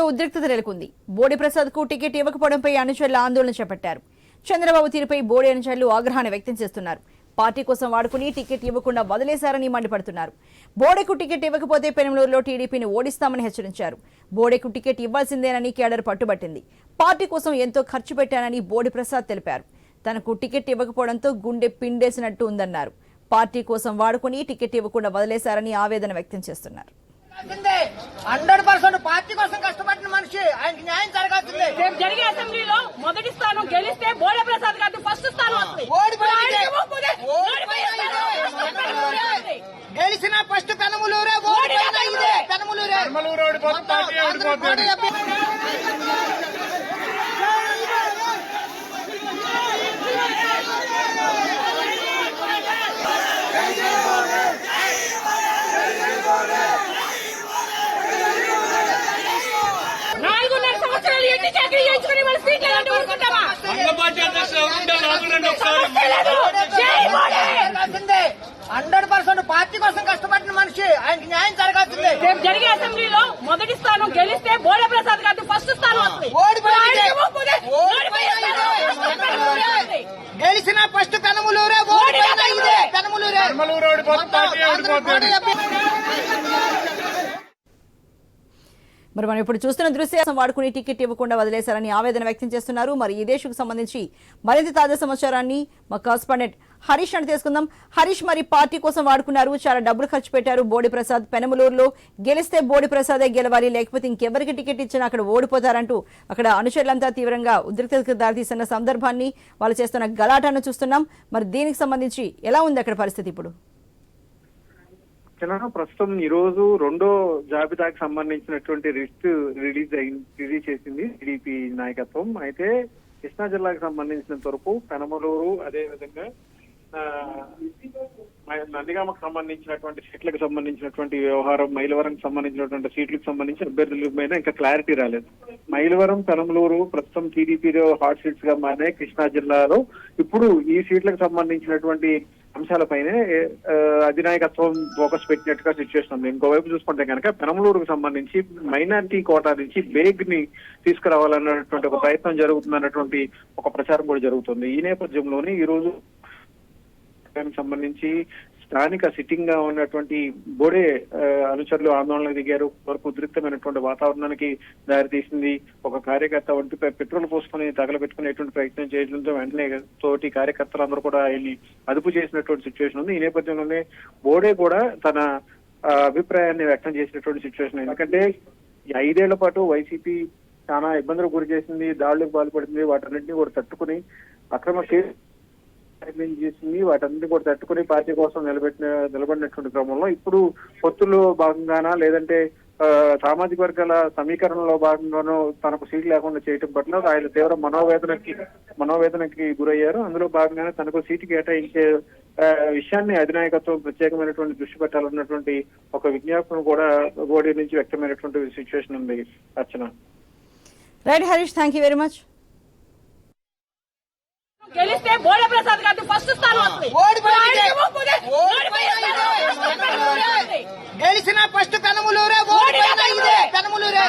ఉద్రిక్తత నెలకొంది. బోడి ప్రసాద్ కు టికెట్ ఇవ్వకపోవడంపై అనుచరులు ఆందోళన చేపట్టారు. చంద్రబాబు తీరుపై బోడి అనుచరులు ఆగ్రహాన్ని వ్యక్తం చేస్తున్నారు. పార్టీ కోసం వాడుకుని టికెట్ ఇవ్వకుండా వదిలేశారని మండిపడుతున్నారు. బోడెకు టికెట్ ఇవ్వకపోతే పెనమలూరులో టీడీపీని ఓడిస్తామని హెచ్చరించారు. బోడెకు టికెట్ ఇవ్వాల్సిందేనని కేడర్ పట్టుబట్టింది. పార్టీ కోసం ఎంతో ఖర్చు పెట్టానని బోడి ప్రసాద్ తెలిపారు. తనకు టికెట్ ఇవ్వకపోవడంతో గుండె పిండేసినట్టు ఉందన్నారు. పార్టీ కోసం వాడుకుని టికెట్ ఇవ్వకుండా వదిలేశారని ఆవేదన వ్యక్తం చేస్తున్నారు. 100% పార్టీ కోసం కష్టపడిన మనిషి ఆయనకి న్యాయం జరగాల్సిందే. రేపు జరిగే అసెంబ్లీలో మొదటి స్థానం గెలిస్తే బోడే ప్రసాద్ గారికి ఫస్ట్ స్థానం వస్తుంది. గెలిచిన ఫస్ట్ పెనమలూరే, పెనమలూరే. పార్టీ కోసం కష్టపడిన మనిషి ఆయనకి న్యాయం జరగాల్సిందే. రేపు జరిగే అసెంబ్లీలో మొదటి స్థానం గెలిస్తే బోడే ప్రసాద్ గారికి ఫస్ట్ స్థానం వస్తుంది. గెలిచిన ఫస్ట్ పెనమలూరే, పెనమలూరే. మరి మనం ఇప్పుడు చూస్తున్న దృశ్యం వాడుకుని టికెట్ ఇవ్వకుండా వదిలేశారని ఆవేదన వ్యక్తం చేస్తున్నారు. మరి ఈ దేశకు సంబంధించి మరింత తాజా సమాచారాన్ని మా కరెస్పాండెంట్ హరీష్ అని తీసుకుందాం. హరీష్, మరి పార్టీ కోసం వాడుకున్నారు, చాలా డబ్బులు ఖర్చు పెట్టారు. బోడి ప్రసాద్ పెనమలూరులో గెలిస్తే బోడి ప్రసాదే గెలవాలి, లేకపోతే ఇంకెవరికి టికెట్ ఇచ్చినా అక్కడ ఓడిపోతారంటూ అక్కడ అనుచరులంతా తీవ్రంగా ఉద్రిక్తతకు దారితీస్తున్న సందర్భాన్ని, వాళ్ళు చేస్తున్న గలాటాను చూస్తున్నాం. మరి దీనికి సంబంధించి ఎలా ఉంది అక్కడ పరిస్థితి ఇప్పుడు? ప్రస్తుతం ఈ రోజు రెండో జాబితాకి సంబంధించినటువంటి లిస్ట్ రిలీజ్ చేసింది టీడీపీ నాయకత్వం. అయితే కృష్ణా జిల్లాకు సంబంధించినంత వరకు పెనమలూరు, అదేవిధంగా నందిగామకు సంబంధించినటువంటి సీట్లకు సంబంధించినటువంటి వ్యవహారం, మైలవరం సంబంధించినటువంటి సీట్లకు సంబంధించి అభ్యర్థుల మీద ఇంకా క్లారిటీ రాలేదు. మైలవరం, పెనమలూరు ప్రస్తుతం టీడీపీలో హాట్ సీట్స్ గా మారినాయి. కృష్ణా జిల్లాలో ఇప్పుడు ఈ సీట్లకు సంబంధించినటువంటి అంశాలపైనే అధినాయకత్వం ఫోకస్ పెట్టినట్టుగా సిచ్యువేషన్ ఉంది. ఇంకోవైపు చూసుకుంటే కనుక పెనమలూరుకు సంబంధించి మైనారిటీ కోటా నుంచి బేగ్ ని తీసుకురావాలన్నటువంటి ఒక ప్రయత్నం జరుగుతుందన్నటువంటి ఒక ప్రచారం కూడా జరుగుతుంది. ఈ నేపథ్యంలోనే ఈ రోజు సంబంధించి స్థానిక సిట్టింగ్ గా ఉన్నటువంటి బోడే అనుచరులు ఆందోళనకు దిగారు. వరకు ఉద్రిక్తమైనటువంటి వాతావరణానికి దారితీసింది. ఒక కార్యకర్త ఒంటిపై పెట్రోల్ పోసుకుని తగలబెట్టుకునేటువంటి ప్రయత్నం చేయడంతో వెంటనే తోటి కార్యకర్తలందరూ కూడా ఆయన్ని అదుపు చేసినటువంటి సిచ్యువేషన్ ఉంది. ఈ నేపథ్యంలోనే బోడే కూడా తన అభిప్రాయాన్ని వ్యక్తం చేసినటువంటి సిచ్యువేషన్. ఎందుకంటే 5 ఏళ్ల పాటు వైసీపీ చాలా ఇబ్బందులకు గురి చేసింది, దాడులకు పాల్పడింది. వాటన్నింటినీ కూడా తట్టుకుని అక్రమ కేసు చేసింది. వాటన్నిటి కూడా తట్టుకుని పార్టీ కోసం నిలబడినటువంటి క్రమంలో ఇప్పుడు పొత్తుల్లో భాగంగానా లేదంటే సామాజిక వర్గాల సమీకరణలో భాగంగానో తనకు సీట్ లేకుండా చేయటం పట్ల ఆయన తీవ్ర మనోవేదనకి గురయ్యారు. అందులో భాగంగానే తనకు సీటు కేటాయించే విషయాన్ని అధినాయకత్వం ప్రత్యేకమైనటువంటి దృష్టి పెట్టాలన్నటువంటి ఒక విజ్ఞాపన కూడా బోడీ నుంచి వ్యక్తమైనటువంటి సిచ్యువేషన్ ఉంది. Archana. Right Harish, thank you very much. గెలిస్తే బోడే ప్రసాద్ గారికి ఫస్ట్ స్థానం వస్తుంది. గెలిచిన ఫస్ట్ పెనమలూరే, పెనమలూరే.